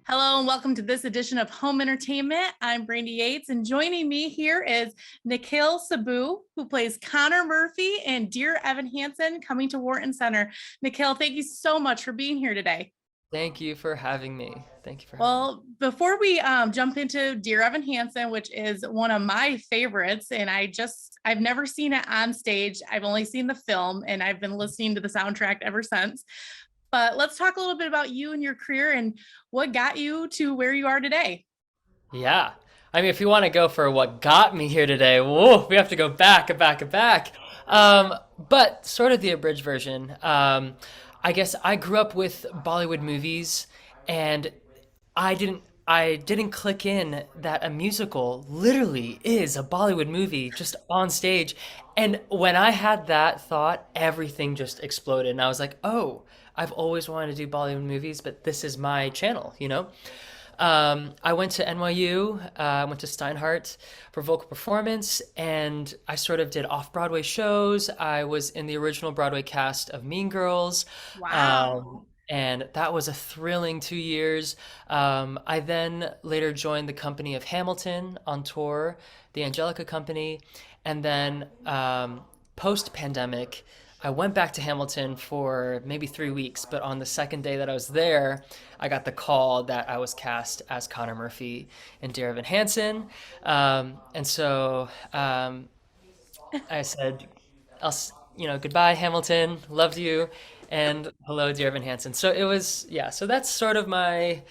Hello and welcome to this edition of Home Entertainment. I'm Brandie Yates, and joining me here is Nikhil Saboo, who plays Connor Murphy, and dear Evan Hansen, coming to Wharton Center. Nikhil, thank you so much for being here today. Thank you for having me. Thank you for having me. Well, before we jump into Dear Evan Hansen, which is one of my favorites, and I've never seen it on stage. I've only seen the film, and I've been listening to the soundtrack ever since. But let's talk a little bit about you and your career and what got you to where you are today. Yeah. I mean, if you want to go for what got me here today, whoa, we have to go back. But sort of the abridged version. I guess I grew up with Bollywood movies, and I didn't click in that a musical literally is a Bollywood movie just on stage. And when I had that thought, everything just exploded. And I was like, oh, I've always wanted to do Bollywood movies, but this is my channel. I went to NYU, went to Steinhardt for vocal performance, and I sort of did off-Broadway shows. I was in the original Broadway cast of Mean Girls, Wow. and that was a thrilling 2 years. I then later joined the company of Hamilton on tour, the Angelica Company, and then post-pandemic, I went back to Hamilton for maybe 3 weeks, but on the second day that I was there, I got the call that I was cast as Connor Murphy in Dear Evan Hansen. And so I said, goodbye, Hamilton, loved you, and hello, Dear Evan Hansen. So it was, yeah, so that's sort of my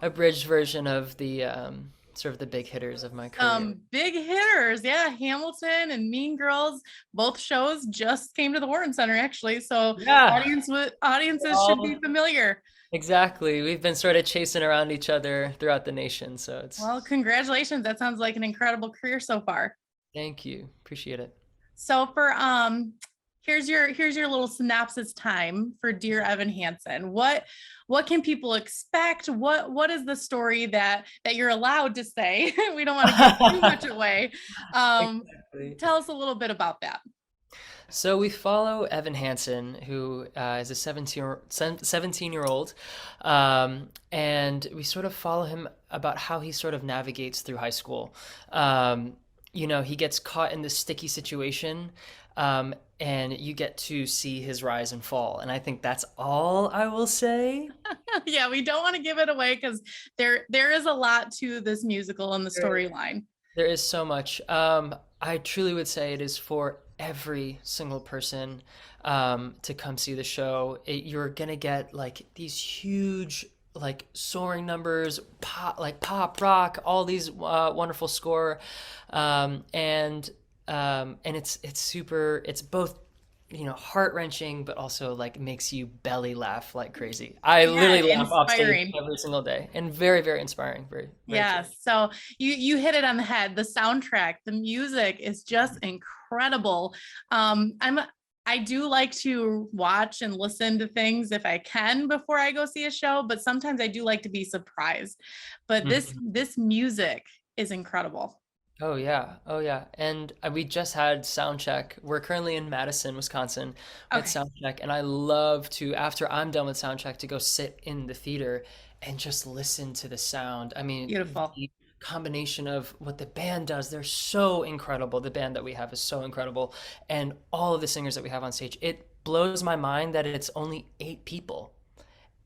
abridged version of the sort of the big hitters of my career. Big hitters. Yeah, Hamilton and Mean Girls, both shows just came to the Wharton Center actually. So Yeah, audiences should be all familiar. exactly. We've been sort of chasing around each other throughout the nation, so it's Well, congratulations. That sounds like an incredible career so far. thank you. Appreciate it. So for here's your little synopsis time for Dear Evan Hansen. What can people expect? What is the story that you're allowed to say? We don't want to give too much away. Um, Exactly. Tell us a little bit about that. So we follow Evan Hansen, who is a 17-year-old, and we sort of follow him about how he sort of navigates through high school. He gets caught in this sticky situation, and you get to see his rise and fall. And I think that's all I will say. Yeah, we don't want to give it away because there is a lot to this musical and the There, storyline. there is so much. I truly would say it is for every single person to come see the show. You're gonna get like these huge, like soaring numbers, pop rock, all these wonderful score, and it's super. It's both heart wrenching, but also like makes you belly laugh like crazy. I Yeah, literally laugh off stage inspiring. every single day, and very very inspiring, very very true. Yes. So you hit it on the head. The soundtrack, the music is just incredible. I do like to watch and listen to things if I can before I go see a show, but sometimes I do like to be surprised. But this Mhm. this music is incredible. Oh yeah, oh yeah. And we just had sound check. We're currently in Madison, Wisconsin. We had Okay, sound check, and I love to, after I'm done with sound check, to go sit in the theater and just listen to the sound. I mean, beautiful. the combination of what the band does, they're so incredible. The band that we have is so incredible, and all of the singers that we have on stage, it blows my mind that it's only 8 people,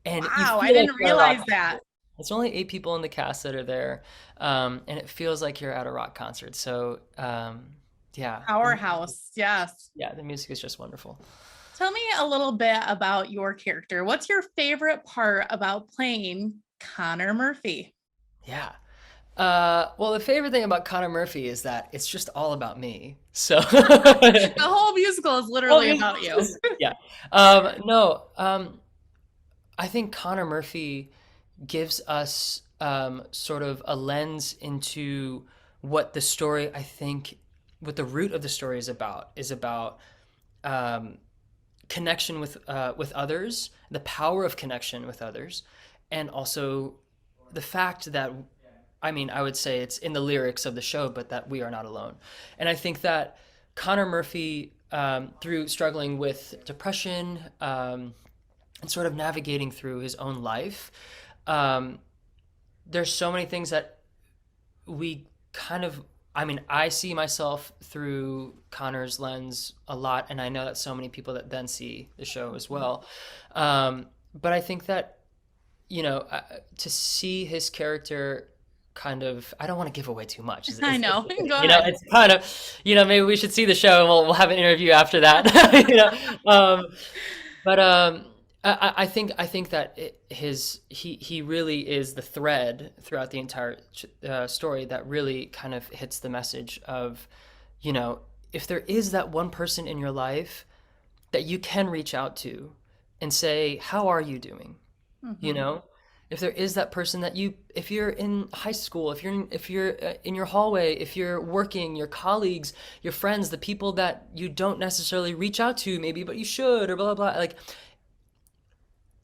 and you Wow, I feel like didn't you're at a rock realize that. concert. It's only 8 people in the cast that are there, and it feels like you're at a rock concert. So, yeah, Powerhouse. Yes. the music is just wonderful. Tell me a little bit about your character. What's your favorite part about playing Connor Murphy? Yeah. Well, the favorite thing about Connor Murphy is that it's just all about me. So, The whole musical is well, literally about you. yeah. No, I think Connor Murphy gives us sort of a lens into what the story, I think, what the root of the story is about um, connection with others, the power of connection with others, and also the fact that, I mean, I would say it's in the lyrics of the show, but that we are not alone. And I think that Connor Murphy, through struggling with depression and sort of navigating through his own life, um, there's so many things that we kind of, I mean, I see myself through Connor's lens a lot, and I know that so many people that then see the show as well. But I think that, to see his character kind of, I don't want to give away too much. I know. Go ahead. It's kind of, maybe we should see the show and we'll have an interview after that. But I think that he really is the thread throughout the entire story that really kind of hits the message of, you know, if there is that one person in your life that you can reach out to and say, "How are you doing?" You Hmm. know, if there is that person that if you're in high school, if you're in your hallway, if you're working, your colleagues, your friends, the people that you don't necessarily reach out to maybe, but you should, or blah blah blah. Like,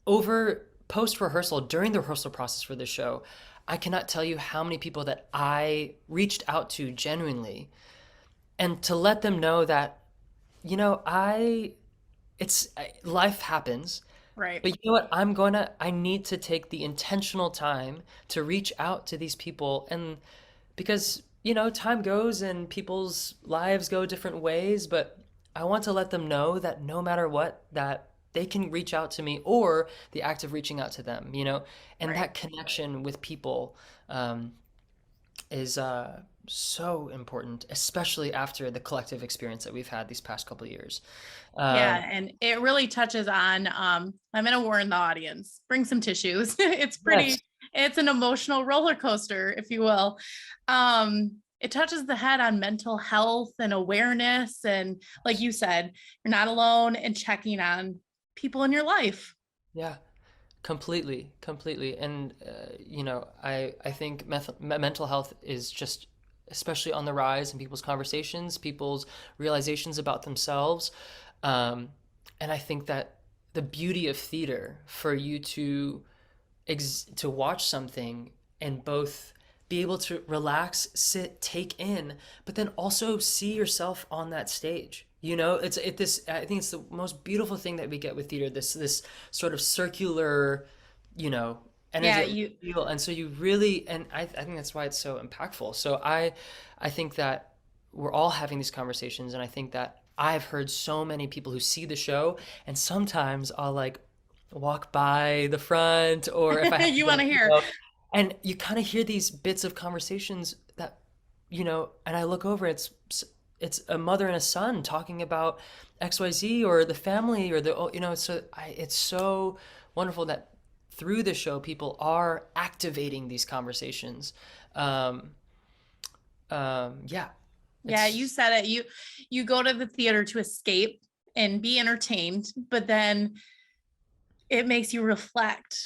over post rehearsal, during the rehearsal process for the show, I cannot tell you how many people that I reached out to genuinely, and to let them know that, I it's life happens, Right. but you know what? I need to take the intentional time to reach out to these people. And because, time goes and people's lives go different ways, but I want to let them know that no matter what, that they can reach out to me, or the act of reaching out to them, and Right. that connection with people um, is so important, especially after the collective experience that we've had these past couple of years. Yeah, Um, and it really touches on I'm gonna warn the audience, bring some tissues. yes. It's an emotional roller coaster, if you will. It touches the head on mental health and awareness, and like you said, you're not alone, and checking on people in your life. Yeah. Completely, completely. And, I think mental health is just especially on the rise in people's conversations, people's realizations about themselves. Um, and I think that the beauty of theater for you to watch something and both be able to relax, sit, take in, but then also see yourself on that stage. I think it's the most beautiful thing that we get with theater, this sort of circular, you know, energy Yeah, that we you feel. And so you really, and I think that's why it's so impactful. So I think that we're all having these conversations, and I think that I've heard so many people who see the show, and sometimes I'll like walk by the front, or if I have to you go, want to hear. and you kind of hear these bits of conversations that, and I look over, it's a mother and a son talking about XYZ, or the family, or it's so wonderful that through the show people are activating these conversations. Um, yeah, Yeah, you it's said it. You go to the theater to escape and be entertained, but then it makes you reflect,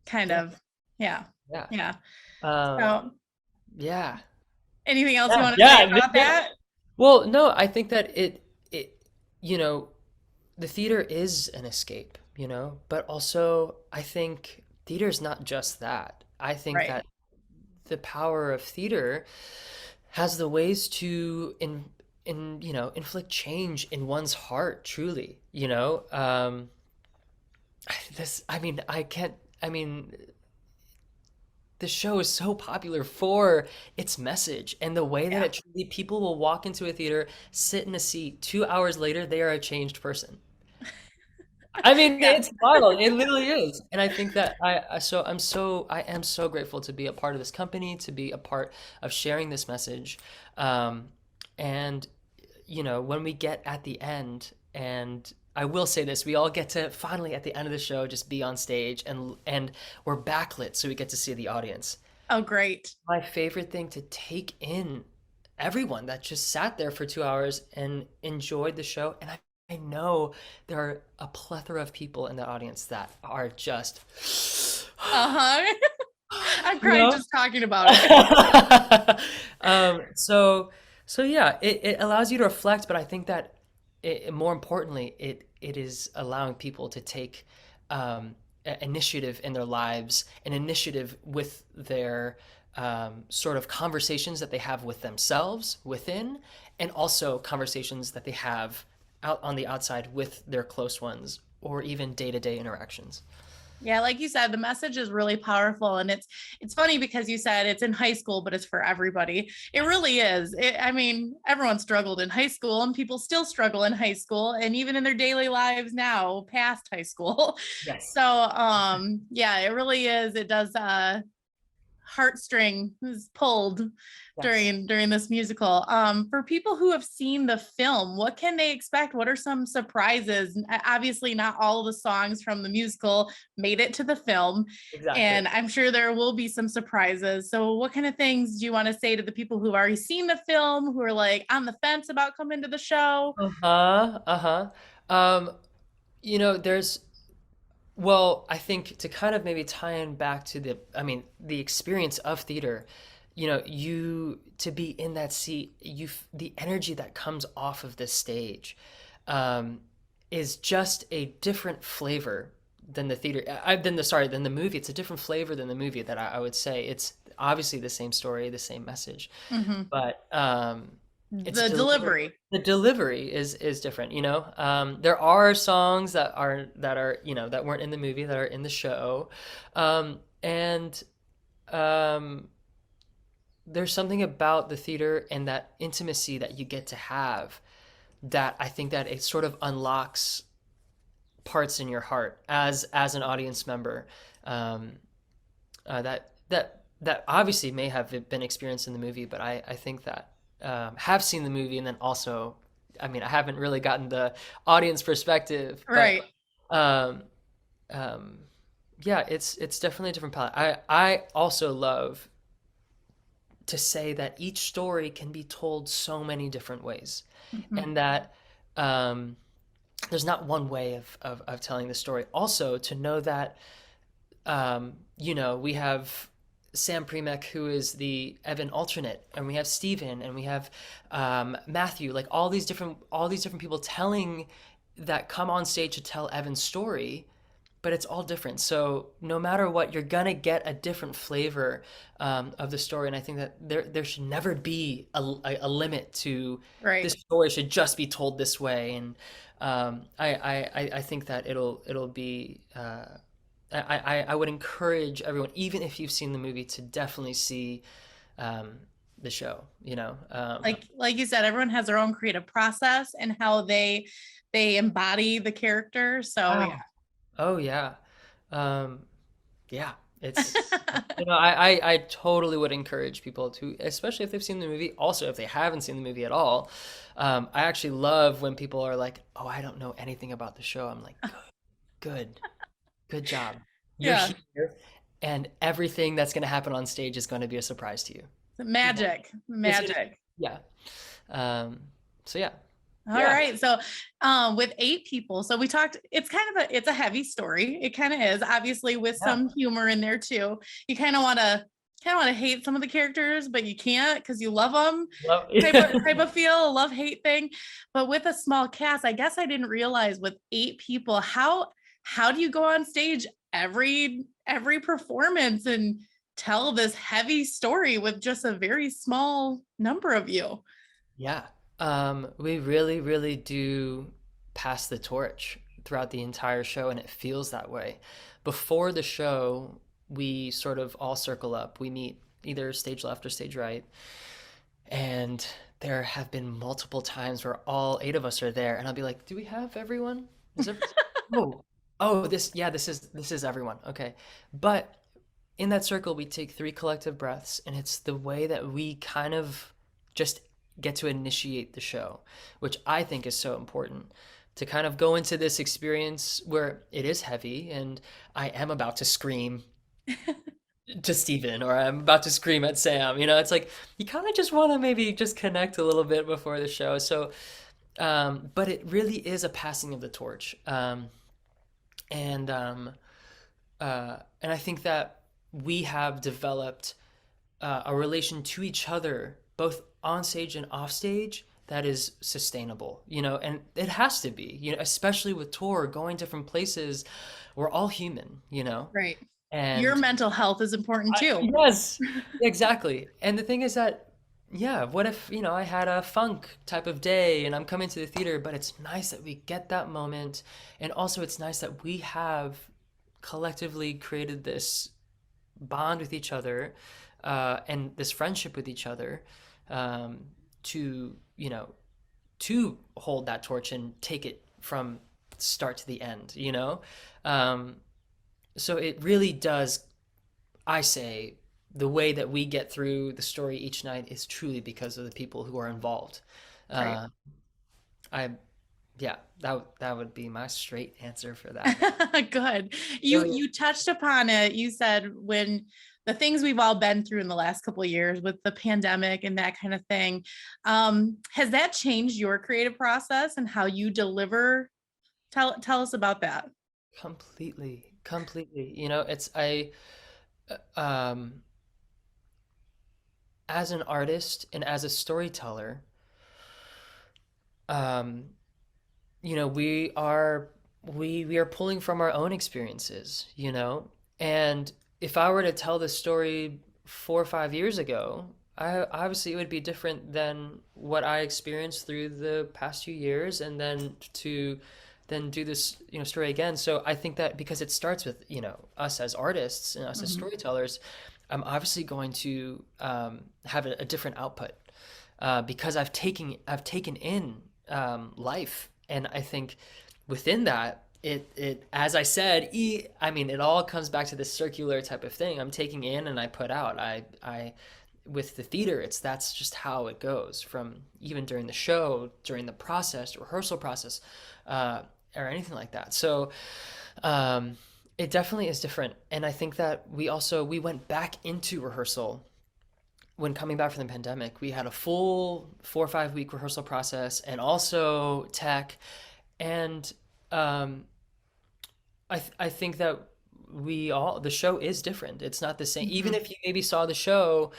kind yeah, of. Yeah. yeah, Yeah. um, So yeah, anything else you yeah, want to say yeah. about that? Well, no, I think that it, you know, the theater is an escape, but also I think theater is not just that. I think Right. that the power of theater has the ways to inflict change in one's heart, truly. I mean, I can't. I mean, the show is so popular for its message and the way that Yeah. it truly, people will walk into a theater, sit in a seat, 2 hours later, they are a changed person. I mean, Yeah. it's wild. It literally is. And I think that I am so grateful to be a part of this company, to be a part of sharing this message. Um, and, when we get at the end, and I will say this, we all get to finally at the end of the show just be on stage, and we're backlit so we get to see the audience. Oh, great. My favorite thing to take in everyone that just sat there for 2 hours and enjoyed the show. And I know there are a plethora of people in the audience that are just, Uh-huh. I'm you crying know? just talking about it. So, yeah, it allows you to reflect, but I think that more importantly, it is allowing people to take initiative in their lives, an initiative with their sort of conversations that they have with themselves within, and also conversations that they have out on the outside with their close ones, or even day-to-day interactions. Yeah, like you said, the message is really powerful, and it's funny because you said it's in high school, but it's for everybody. It really is. I mean, everyone struggled in high school, and people still struggle in high school, and even in their daily lives now, past high school. Yes. So, yeah, it really is. It does. Heartstring was pulled Yes. during this musical. For people who have seen the film, what can they expect? What are some surprises? Obviously, not all of the songs from the musical made it to the film, Exactly. and I'm sure there will be some surprises. So, what kind of things do you want to say to the people who've already seen the film, who are like on the fence about coming to the show? Uh-huh. Uh-huh. Um, there's well, I think to kind of maybe tie in back to the experience of theater, you to be in that seat, the energy that comes off of this stage, um, is just a different flavor than the theater, than the movie. It's a different flavor than the movie that I would say. It's obviously the same story, the same message, Mhm. but it's The delivered. delivery, The delivery is different. There are songs that weren't in the movie that are in the show, and um, there's something about the theater and that intimacy that you get to have that I think that it sort of unlocks parts in your heart as an audience member, um, that obviously may have been experienced in the movie, but I think that have seen the movie and then also, I mean, I haven't really gotten the audience perspective, but right? um, um, yeah, it's definitely a different palette. I also love to say that each story can be told so many different ways, Mhm. and that um, there's not one way of telling the story. Also, to know that we have Sam Premek, who is the Evan alternate, and we have Steven, and we have Matthew, like all these different people telling that come on stage to tell Evan's story, but it's all different. So no matter what, you're gonna get a different flavor of the story, and I think that there should never be a limit to Right. this story should just be told this way, and I think that it'll be. I would encourage everyone, even if you've seen the movie, to definitely see um, the show. Like you said, everyone has their own creative process and how they embody the character. So yeah. Ah. Oh yeah, um, yeah. It's I totally would encourage people to, especially if they've seen the movie. Also, if they haven't seen the movie at all, I actually love when people are like, "Oh, I don't know anything about the show." I'm like, good, good job. You're Yeah. here, and everything that's going to happen on stage is going to be a surprise to you. People, Magic. it's gonna, Magic. yeah. Um, so yeah, All yeah, right. So with 8 people, so we talked, it's kind of it's a heavy story. It kind of is, obviously, with yeah. some humor in there too. You kind of want to hate some of the characters, but you can't because you love them. Well, Type of feel, a love hate thing. But with a small cast, I guess I didn't realize with 8 people, how do you go on stage every performance and tell this heavy story with just a very small number of you? yeah. We really, really do pass the torch throughout the entire show, and it feels that way. Before the show, we sort of all circle up. We meet either stage left or stage right, and there have been multiple times where all 8 of us are there, and I'll be like, "Do we have everyone? Is there? Oh, oh, this is everyone. Okay." But in that circle, we take 3 collective breaths, and it's the way that we kind of just get to initiate the show, which I think is so important to kind of go into this experience where it is heavy, and I am about to scream to Steven, or I'm about to scream at Sam. It's like you kind of just want to maybe just connect a little bit before the show. So, but it really is a passing of the torch. And and I think that we have developed a relation to each other, both on stage and off stage, that is sustainable, and it has to be, especially with tour, going different places. We're all human, Right. Your and mental health is important too. yes, exactly. And the thing is that, yeah, what if, I had a funk type of day and I'm coming to the theater, but it's nice that we get that moment. And also, it's nice that we have collectively created this bond with each other, and this friendship with each other, um, to, to hold that torch and take it from start to the end, Um, so it really does, I say, the way that we get through the story each night is truly because of the people who are involved. Right. Uh, I, yeah, that would be my straight answer for that. Good. You Really, you touched upon it. You said when the things we've all been through in the last couple of years with the pandemic and that kind of thing, has that changed your creative process and how you deliver? Tell us about that. completely, completely. It's um, as an artist and as a storyteller, um, we are pulling from our own experiences, and if I were to tell this story 4 or 5 years ago, I obviously it would be different than what I experienced through the past few years, and then to then do this, story again. So I think that because it starts with, us as artists and us as Mhm. storytellers, I'm obviously going to, have a different output, because I've taken in, life, and I think within that, it as I said, I mean, it all comes back to this circular type of thing. I'm taking in and I put out. I with the theater, that's just how it goes, from even during the show, during the process, rehearsal process, uh, or anything like that. So, um, it definitely is different, and I think that we went back into rehearsal when coming back from the pandemic. We had a full 4 or 5 week rehearsal process, and also tech, and, um, I think that the show is different. It's not the same. Even Mhm. if you maybe saw the show,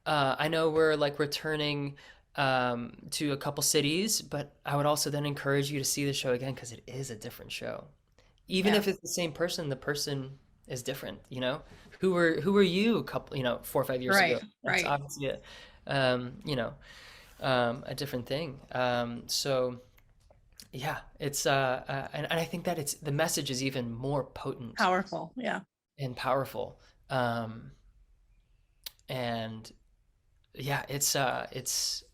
I know we're like returning, to a couple cities, but I would also then encourage you to see the show again because it is a different show. Even Yeah. if it's the same person, the person is different, Who were you a couple, 4 or 5 years ago? Right. That's Right. obviously a different thing. So yeah, and I think that it's the message is even more potent Powerful. Yeah. and powerful. Um, and yeah, it's such,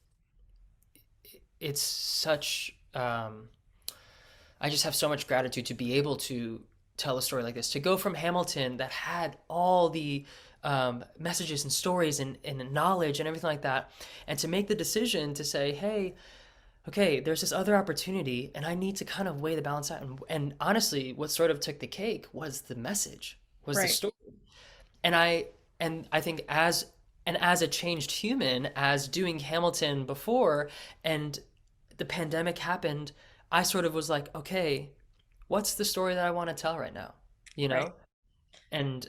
I just have so much gratitude to be able to tell a story like this, to go from Hamilton that had all the, messages and stories and knowledge and everything like that, and to make the decision to say, hey, okay, there's this other opportunity, and I need to kind of weigh the balance out. And honestly, what sort of took the cake was the message, was the Right. story. And I think as a changed human, as doing Hamilton before, and the pandemic happened, I sort of was like, okay, what's the story that I want to tell right now? You Right. know? And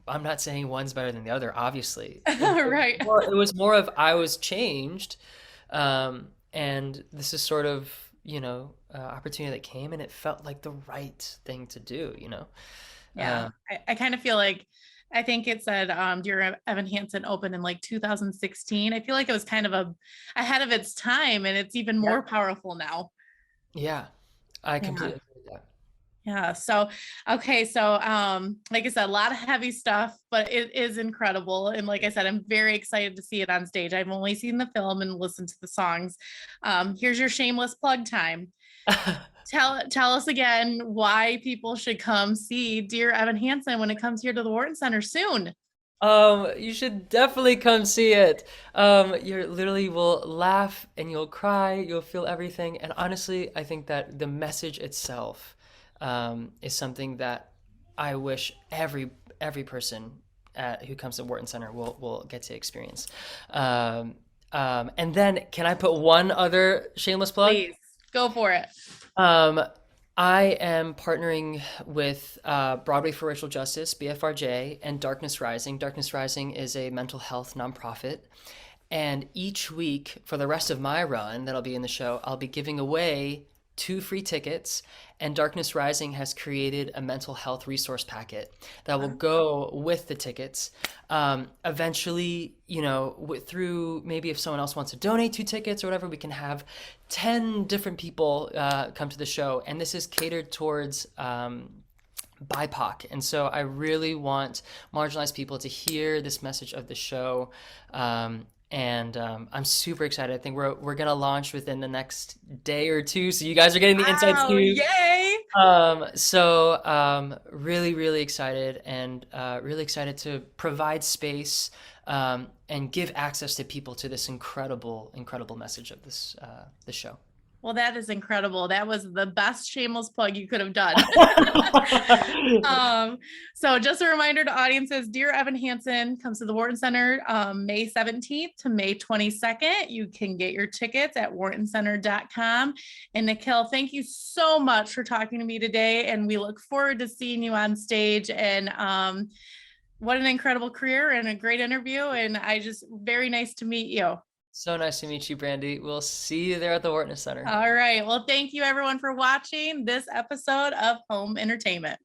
I'm not saying one's better than the other, obviously. Right. It was more of I was changed, and this is sort of, opportunity that came, and it felt like the right thing to do. Yeah. Uh, I kind of feel like I think it said Dear Evan Hansen opened in like 2016. I feel like it was kind of ahead of its time and it's even yeah, more powerful now. yeah, I Yeah. completely agree with that. Yeah. So, okay. So, like I said, a lot of heavy stuff, but it is incredible. And like I said, I'm very excited to see it on stage. I've only seen the film and listened to the songs. Here's your shameless plug time. Tell us again why people should come see Dear Evan Hansen when it comes here to the Wharton Center soon. You should definitely come see it. You literally will laugh and you'll cry, you'll feel everything. And honestly, I think that the message itself, is something that I wish every person, who comes to Wharton Center will get to experience. Um, and then, can I put one other shameless plug? Please go for it. Um, I am partnering with, Broadway for Racial Justice, BFRJ, and Darkness Rising. Darkness Rising is a mental health nonprofit. And each week, for the rest of my run that'll be in the show, I'll be giving away 2 free tickets. And Darkness Rising has created a mental health resource packet that will go with the tickets. Eventually, through maybe if someone else wants to donate 2 tickets or whatever, we can have 10 different people, come to the show. And this is catered towards, BIPOC. And so I really want marginalized people to hear this message of the show. I'm super excited. I think we're gonna launch within the next day or two, so you guys are getting the inside Wow, scoop. yay! Really, really excited, and really excited to provide space and give access to people to this incredible, incredible message of this show. Well, that is incredible. That was the best shameless plug you could have done. So just a reminder to audiences, Dear Evan Hansen comes to the Wharton Center May 17th to May 22nd. You can get your tickets at whartoncenter.com. And Nikhil, thank you so much for talking to me today. And we look forward to seeing you on stage. And what an incredible career and a great interview. And very nice to meet you. So nice to meet you, Brandie. We'll see you there at the Wharton Center. All right. Well, thank you everyone for watching this episode of HOM Entertainment.